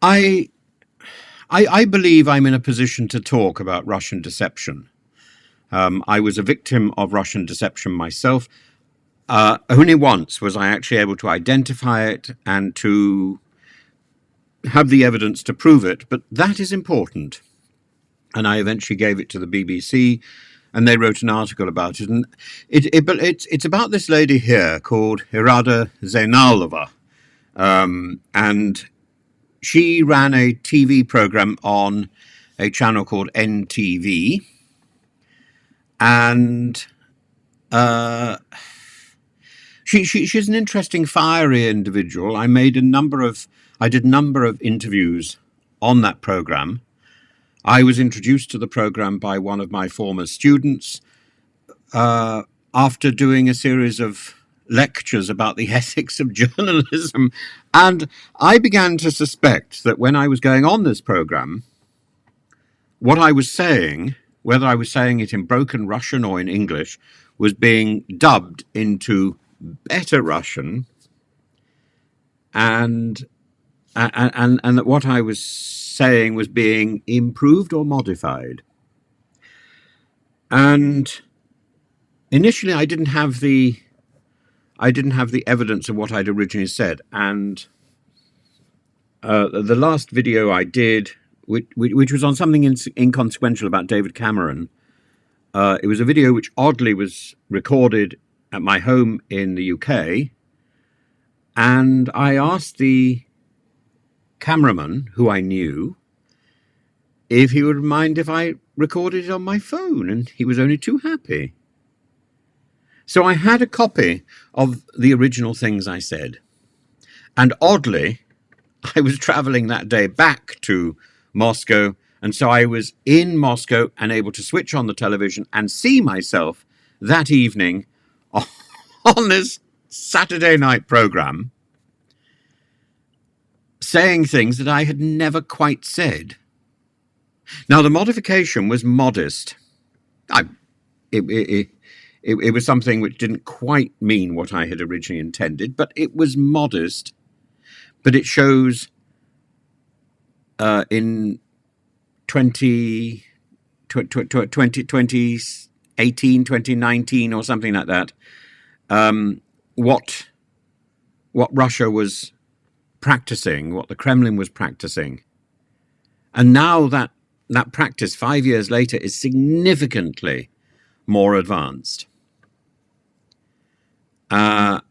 I, I believe I'm in a position to talk about Russian deception. I was a victim of Russian deception myself. Only once was I actually able to identify it and to have the evidence to prove it, but that is important. And I eventually gave it to the BBC, and they wrote an article about it. And it's about this lady here called Irada Zainalova, and she ran a TV program on a channel called NTV, and she's an interesting, fiery individual. I did a number of interviews on that program. I was introduced to the program by one of my former students after doing a series of lectures about the ethics of journalism. And I began to suspect that when I was going on this program, what I was saying, whether I was saying it in broken Russian or in English, was being dubbed into better Russian, and that what I was saying was being improved or modified. And initially, I didn't have the evidence of what I'd originally said. And the last video I did, which was on something inconsequential about David Cameron, it was a video which oddly was recorded at my home in the UK, and I asked the cameraman, who I knew, if he would mind if I recorded it on my phone, and he was only too happy. So I had a copy of the original things I said, and oddly, I was traveling that day back to Moscow, and so I was in Moscow and able to switch on the television and see myself that evening on this Saturday night program saying things that I had never quite said. Now, the modification was modest. It was something which didn't quite mean what I had originally intended, but it was modest. But it shows in 2018, 2019 or something like that, what Russia was practicing, what the Kremlin was practicing. And now that practice 5 years later is significantly more advanced. And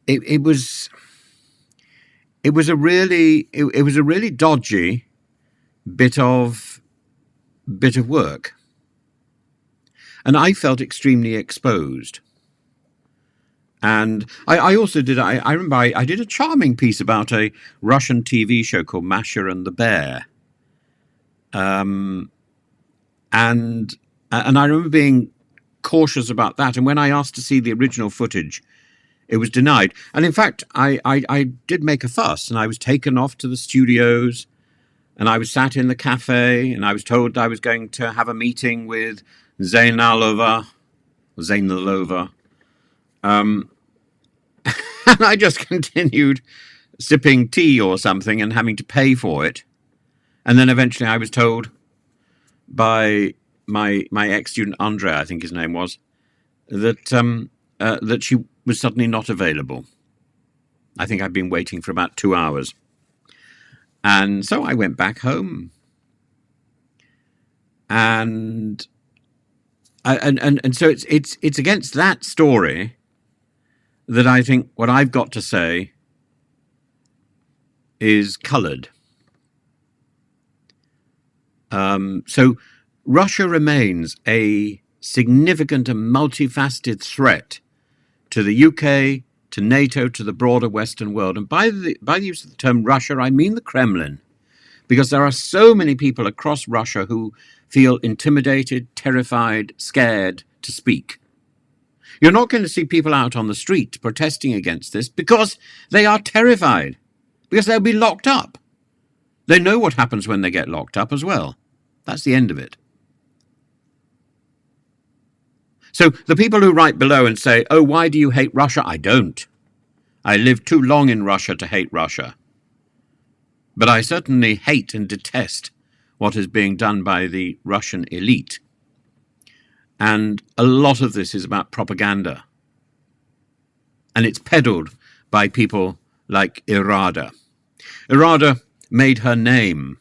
it was a really dodgy bit of work, and I felt extremely exposed. And I also did. I remember I did a charming piece about a Russian TV show called Masha and the Bear. And I remember being cautious about that. And when I asked to see the original footage, it was denied. And in fact, I did make a fuss, and I was taken off to the studios, and I was sat in the cafe, and I was told I was going to have a meeting with Zainalova. And I just continued sipping tea or something and having to pay for it. And then eventually I was told by my ex-student, Andre, I think his name was, that that she was suddenly not available. I think I'd been waiting for about 2 hours. And so I went back home. And so it's against that story that I think what I've got to say is coloured. So Russia remains a significant and multifaceted threat to the UK, to NATO, to the broader Western world. And by the use of the term Russia, I mean the Kremlin, because there are so many people across Russia who feel intimidated, terrified, scared to speak. You're not going to see people out on the street protesting against this because they are terrified, because they'll be locked up. They know what happens when they get locked up as well. That's the end of it. So the people who write below and say, oh, why do you hate Russia? I don't. I lived too long in Russia to hate Russia. But I certainly hate and detest what is being done by the Russian elite. And a lot of this is about propaganda. And it's peddled by people like Irada. Irada made her name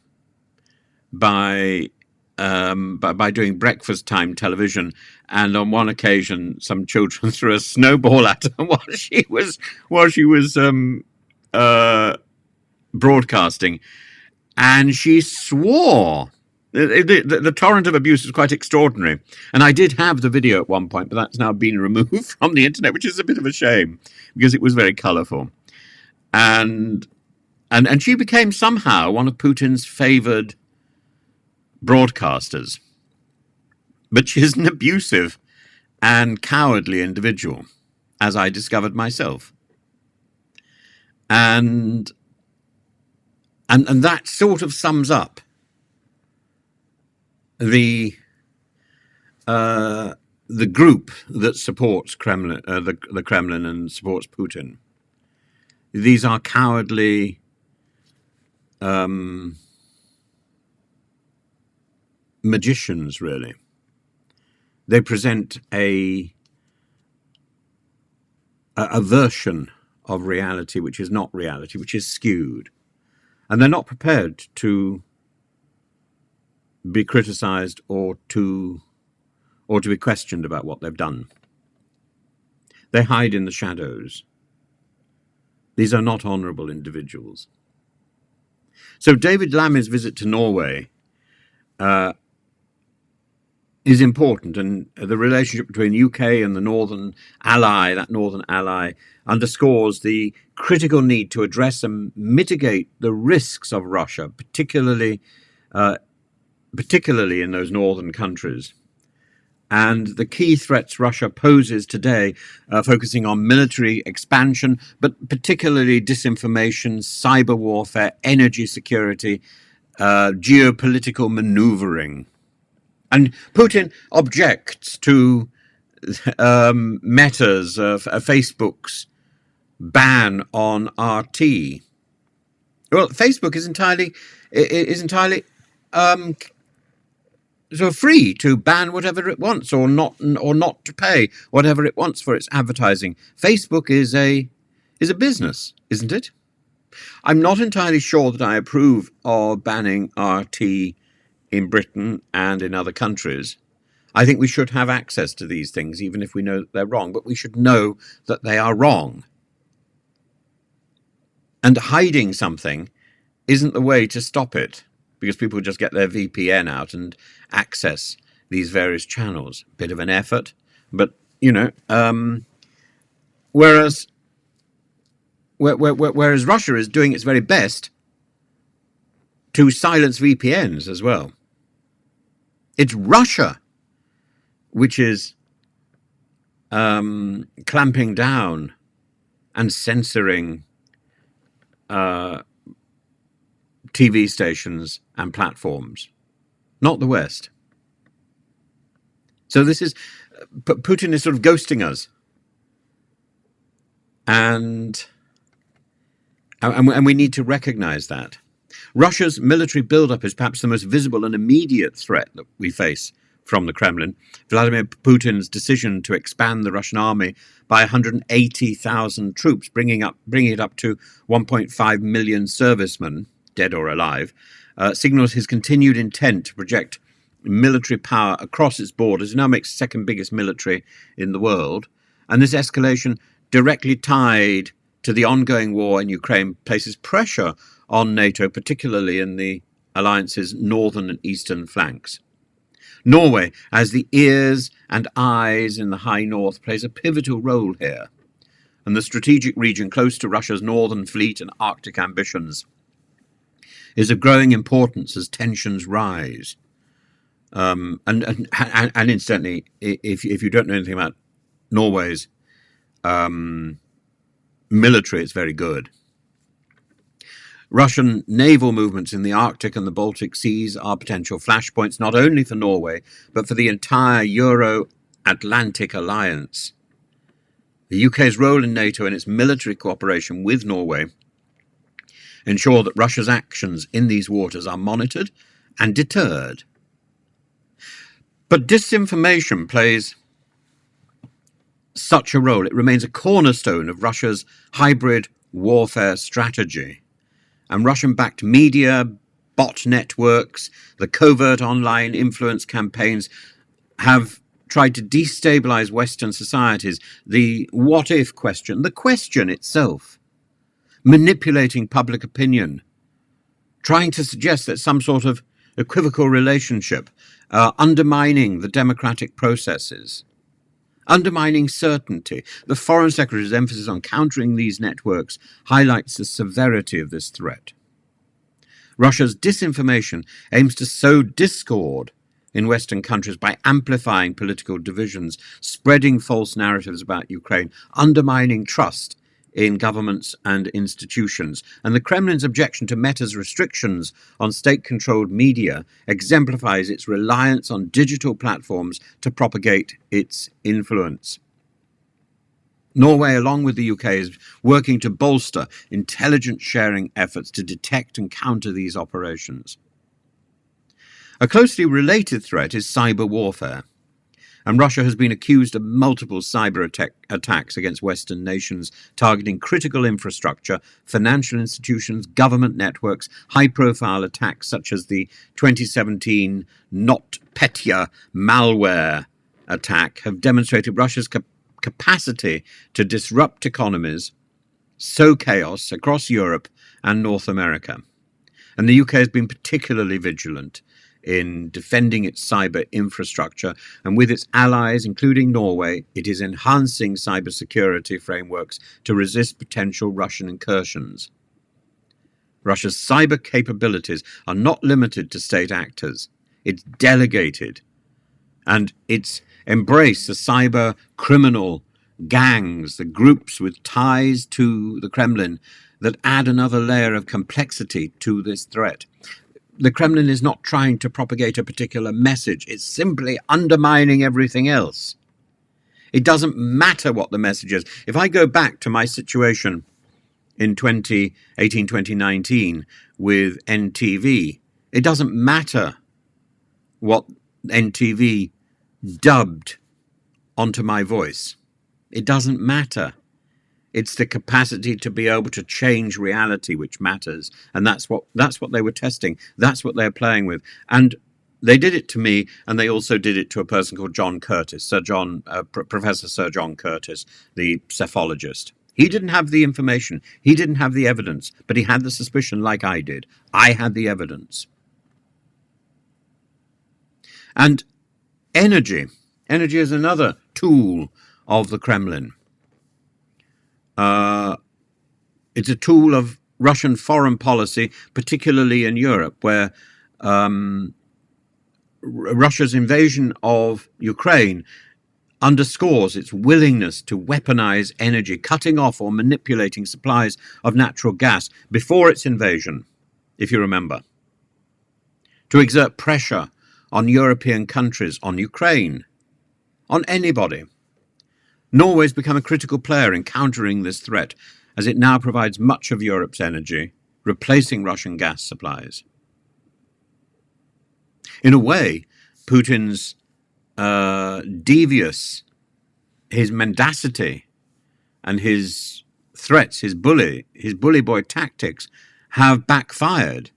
by doing breakfast time television, and on one occasion, some children threw a snowball at her while she was broadcasting, and she swore. The torrent of abuse was quite extraordinary, and I did have the video at one point, but that's now been removed from the internet, which is a bit of a shame because it was very colourful, and she became somehow one of Putin's favoured broadcasters. But she's an abusive and cowardly individual, as I discovered myself. And that sort of sums up the group that supports Kremlin, the Kremlin, and supports Putin. These are cowardly, magicians, really. They present a version of reality which is not reality, which is skewed. And they're not prepared to be criticized or to be questioned about what they've done. They hide in the shadows. These are not honourable individuals. So David Lammy's visit to Norway is important, and the relationship between UK and the northern ally, underscores the critical need to address and mitigate the risks of Russia, particularly in those northern countries. And the key threats Russia poses today, focusing on military expansion, but particularly disinformation, cyber warfare, energy security, geopolitical maneuvering. And Putin objects to Meta's, Facebook's ban on RT. Well, Facebook is entirely sort of free to ban whatever it wants, or not to pay whatever it wants for its advertising. Facebook is a business, isn't it? I'm not entirely sure that I approve of banning RT in Britain and in other countries. I think we should have access to these things, even if we know that they're wrong, but we should know that they are wrong. And hiding something isn't the way to stop it, because people just get their VPN out and access these various channels. Bit of an effort, but, whereas Russia is doing its very best to silence VPNs as well. It's Russia which is clamping down and censoring TV stations and platforms, not the West. So this is, Putin is sort of ghosting us. And we need to recognize that. Russia's military buildup is perhaps the most visible and immediate threat that we face from the Kremlin. Vladimir Putin's decision to expand the Russian army by 180,000 troops, bringing it up to 1.5 million servicemen, dead or alive, signals his continued intent to project military power across its borders. It now makes the second biggest military in the world. And this escalation, directly tied to the ongoing war in Ukraine, places pressure on NATO, particularly in the alliance's northern and eastern flanks. Norway, as the ears and eyes in the high north, plays a pivotal role here, and the strategic region close to Russia's northern fleet and Arctic ambitions is of growing importance as tensions rise. And incidentally, if you don't know anything about Norway's military, it's very good. Russian naval movements in the Arctic and the Baltic Seas are potential flashpoints, not only for Norway, but for the entire Euro-Atlantic alliance. The UK's role in NATO and its military cooperation with Norway ensure that Russia's actions in these waters are monitored and deterred. But disinformation plays such a role. It remains a cornerstone of Russia's hybrid warfare strategy. And Russian-backed media, bot networks, the covert online influence campaigns have tried to destabilize Western societies. The what-if question, the question itself, manipulating public opinion, trying to suggest that some sort of equivocal relationship, undermining the democratic processes, undermining certainty. The Foreign Secretary's emphasis on countering these networks highlights the severity of this threat. Russia's disinformation aims to sow discord in Western countries by amplifying political divisions, spreading false narratives about Ukraine, undermining trust in governments and institutions. And the Kremlin's objection to Meta's restrictions on state-controlled media exemplifies its reliance on digital platforms to propagate its influence. Norway, along with the UK, is working to bolster intelligence sharing efforts to detect and counter these operations. A closely related threat is cyber warfare. And Russia has been accused of multiple cyber attacks against Western nations, targeting critical infrastructure, financial institutions, government networks. High-profile attacks such as the 2017 NotPetya malware attack have demonstrated Russia's capacity to disrupt economies, sow chaos across Europe and North America. And the UK has been particularly vigilant in defending its cyber infrastructure, and with its allies, including Norway, it is enhancing cybersecurity frameworks to resist potential Russian incursions. Russia's cyber capabilities are not limited to state actors. It's delegated, and it's embraced the cyber criminal gangs, the groups with ties to the Kremlin that add another layer of complexity to this threat. The Kremlin is not trying to propagate a particular message. It's simply undermining everything else. It doesn't matter what the message is. If I go back to my situation in 2018, 2019 with NTV, it doesn't matter what NTV dubbed onto my voice. It doesn't matter. It's the capacity to be able to change reality which matters, and that's what they were testing. That's what they're playing with, and they did it to me, and they also did it to a person called John Curtis, Professor Sir John Curtis, the psephologist. He didn't have the information, he didn't have the evidence, but he had the suspicion, like I did. I had the evidence. And energy is another tool of the Kremlin. It's a tool of Russian foreign policy, particularly in Europe, where Russia's invasion of Ukraine underscores its willingness to weaponize energy, cutting off or manipulating supplies of natural gas before its invasion, if you remember, to exert pressure on European countries, on Ukraine, on anybody. Norway's become a critical player in countering this threat, as it now provides much of Europe's energy, replacing Russian gas supplies. In a way, Putin's his mendacity and his threats, his bully boy tactics have backfired,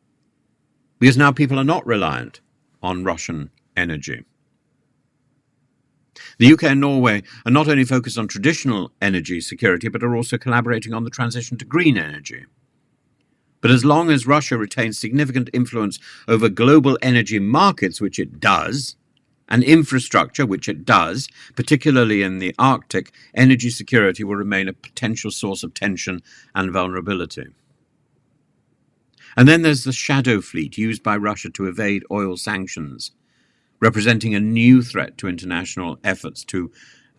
because now people are not reliant on Russian energy. The UK and Norway are not only focused on traditional energy security, but are also collaborating on the transition to green energy. But as long as Russia retains significant influence over global energy markets, which it does, and infrastructure, which it does, particularly in the Arctic, energy security will remain a potential source of tension and vulnerability. And then there's the shadow fleet used by Russia to evade oil sanctions, representing a new threat to international efforts to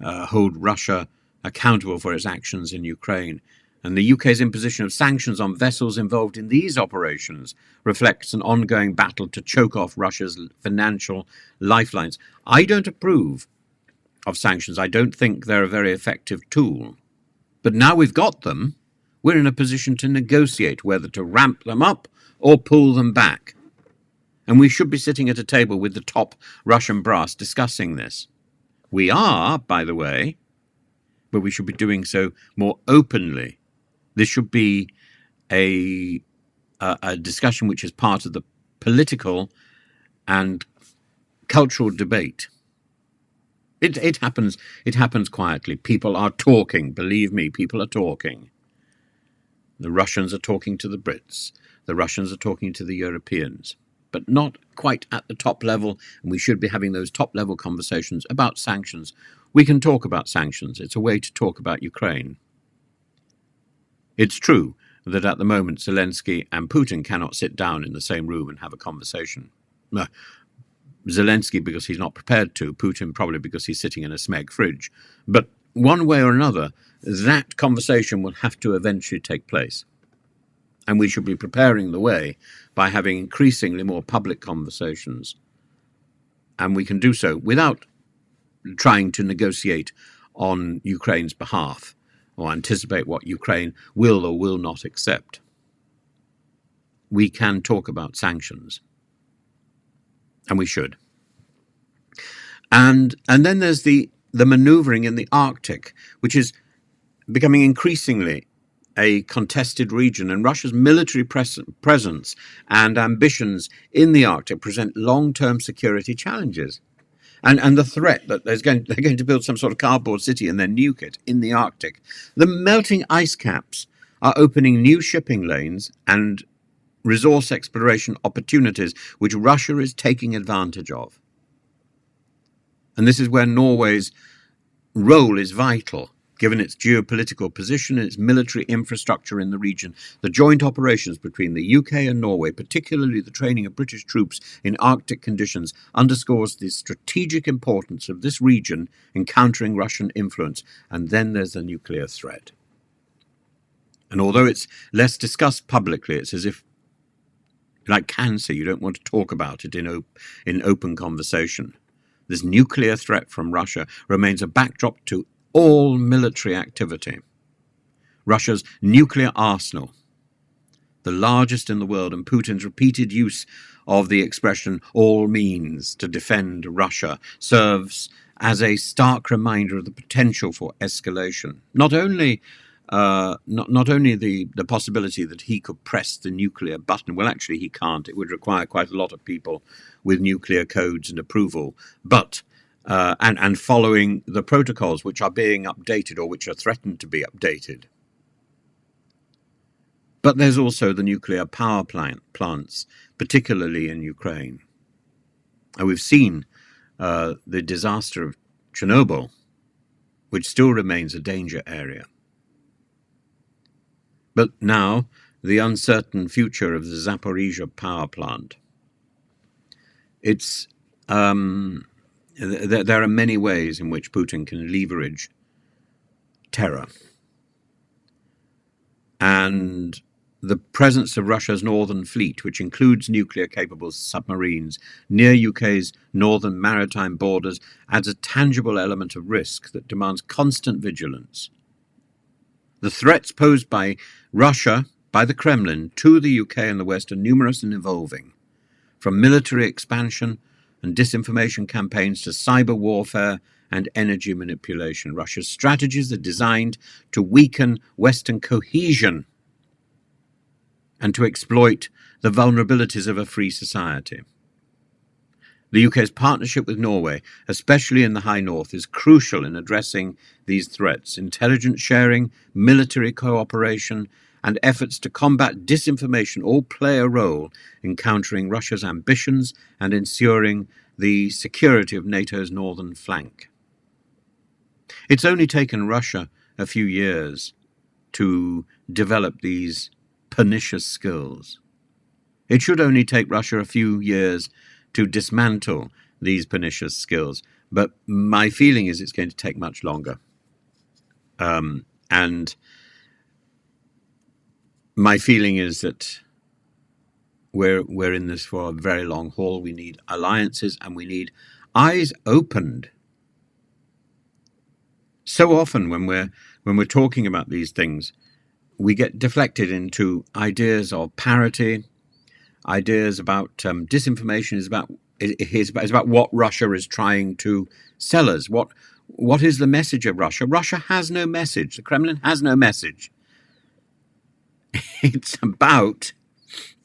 hold Russia accountable for its actions in Ukraine. And the UK's imposition of sanctions on vessels involved in these operations reflects an ongoing battle to choke off Russia's financial lifelines. I don't approve of sanctions. I don't think they're a very effective tool. But now we've got them, we're in a position to negotiate whether to ramp them up or pull them back. And we should be sitting at a table with the top Russian brass discussing this. We are, by the way, but we should be doing so more openly. This should be a discussion which is part of the political and cultural debate. It happens quietly. People are talking. Believe me, people are talking. The Russians are talking to the Brits. The Russians are talking to the Europeans, but not quite at the top level. And we should be having those top level conversations about sanctions. We can talk about sanctions. It's a way to talk about Ukraine. It's true that at the moment Zelensky and Putin cannot sit down in the same room and have a conversation. Zelensky because he's not prepared to, Putin probably because he's sitting in a smeg fridge. But one way or another, that conversation will have to eventually take place. And we should be preparing the way by having increasingly more public conversations. And we can do so without trying to negotiate on Ukraine's behalf or anticipate what Ukraine will or will not accept. We can talk about sanctions. And we should. And then there's the maneuvering in the Arctic, which is becoming increasingly a contested region, and Russia's military presence and ambitions in the Arctic present long-term security challenges. And the threat that they're going to build some sort of cardboard city and then nuke it in the Arctic. The melting ice caps are opening new shipping lanes and resource exploration opportunities which Russia is taking advantage of. And this is where Norway's role is vital, given its geopolitical position and its military infrastructure in the region. The joint operations between the UK and Norway, particularly the training of British troops in Arctic conditions, underscores the strategic importance of this region in countering Russian influence. And then there's the nuclear threat. And although it's less discussed publicly, it's as if, like cancer, you don't want to talk about it in open conversation. This nuclear threat from Russia remains a backdrop to all military activity. Russia's nuclear arsenal, the largest in the world, and Putin's repeated use of the expression all means to defend Russia serves as a stark reminder of the potential for escalation. Not only the possibility that he could press the nuclear button. Well, actually, he can't. It would require quite a lot of people with nuclear codes and approval. But and following the protocols which are being updated or which are threatened to be updated. But there's also the nuclear power plants, particularly in Ukraine. And we've seen the disaster of Chernobyl, which still remains a danger area. But now, the uncertain future of the Zaporizhzhia power plant. It's there are many ways in which Putin can leverage terror. And the presence of Russia's northern fleet, which includes nuclear-capable submarines near UK's northern maritime borders, adds a tangible element of risk that demands constant vigilance. The threats posed by Russia, by the Kremlin, to the UK and the West are numerous and evolving, from military expansion and disinformation campaigns to cyber warfare and energy manipulation. Russia's strategies are designed to weaken Western cohesion and to exploit the vulnerabilities of a free society. The UK's partnership with Norway, especially in the High North, is crucial in addressing these threats. Intelligence sharing, military cooperation, and efforts to combat disinformation all play a role in countering Russia's ambitions and ensuring the security of NATO's northern flank. It's only taken Russia a few years to develop these pernicious skills. It should only take Russia a few years to dismantle these pernicious skills, but my feeling is it's going to take much longer. And my feeling is that we're in this for a very long haul. We need alliances and we need eyes opened. So often when we're when we're talking about these things, we get deflected into ideas of parity, ideas about disinformation is about what Russia is trying to sell us. What is the message of Russia? Russia has no message. The Kremlin has no message. It's about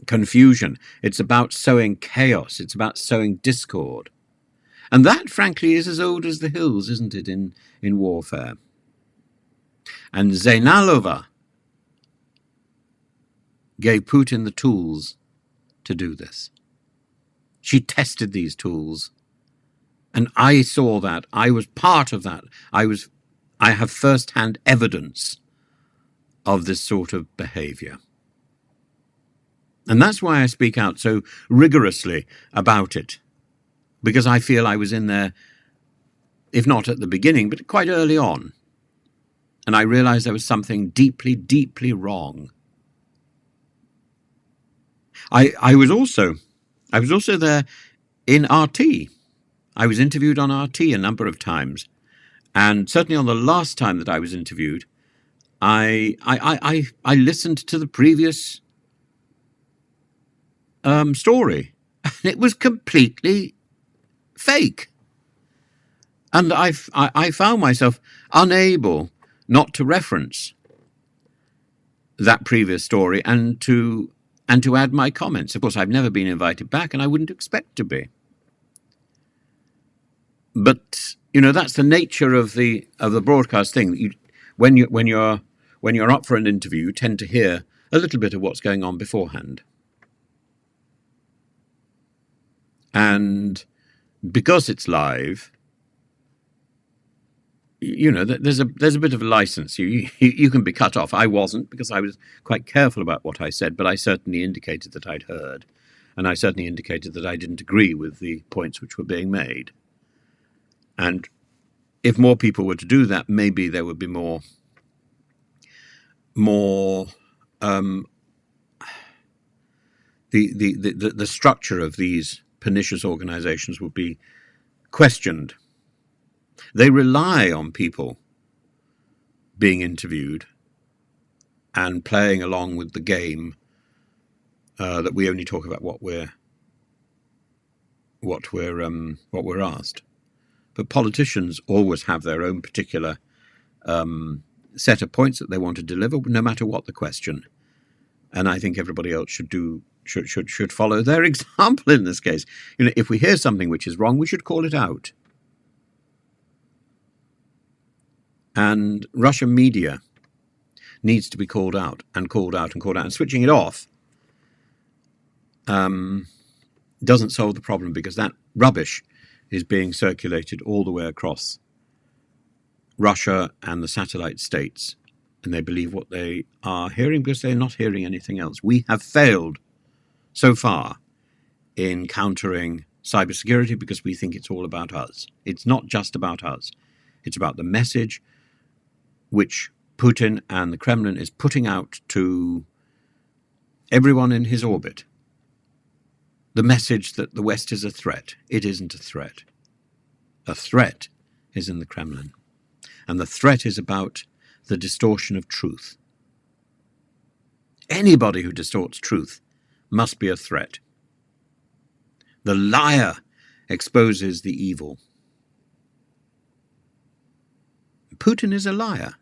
confusion. It's about sowing chaos. It's about sowing discord. And that, frankly, is as old as the hills, isn't it, in warfare? And Zainalova gave Putin the tools to do this. She tested these tools, and I saw that. I was part of that. I have first-hand evidence of this sort of behavior. And that's why I speak out so rigorously about it, because I feel I was in there, if not at the beginning, but quite early on. And I realized there was something deeply, deeply wrong. I was also there in RT. I was interviewed on RT a number of times, and certainly on the last time that I was interviewed, I listened to the previous story, and it was completely fake. And I found myself unable not to reference that previous story and to add my comments. Of course, I've never been invited back, and I wouldn't expect to be. But that's the nature of the broadcast thing. When you're up for an interview, you tend to hear a little bit of what's going on beforehand. And because it's live, there's a bit of a license. You can be cut off. I wasn't, because I was quite careful about what I said, but I certainly indicated that I'd heard, and I certainly indicated that I didn't agree with the points which were being made. And if more people were to do that, maybe there would be more the structure of these pernicious organizations would be questioned. They rely on people being interviewed and playing along with the game, that we only talk about what we're asked. But politicians always have their own particular set of points that they want to deliver, no matter what the question. And I think everybody else should follow their example in this case. If we hear something which is wrong, we should call it out. And Russian media needs to be called out and called out and called out. And switching it off doesn't solve the problem, because that rubbish is being circulated all the way across Russia and the satellite states. And they believe what they are hearing because they're not hearing anything else. We have failed so far in countering cybersecurity because we think it's all about us. It's not just about us. It's about the message which Putin and the Kremlin is putting out to everyone in his orbit. The message that the West is a threat. It isn't a threat. A threat is in the Kremlin. And the threat is about the distortion of truth. Anybody who distorts truth must be a threat. The liar exposes the evil. Putin is a liar.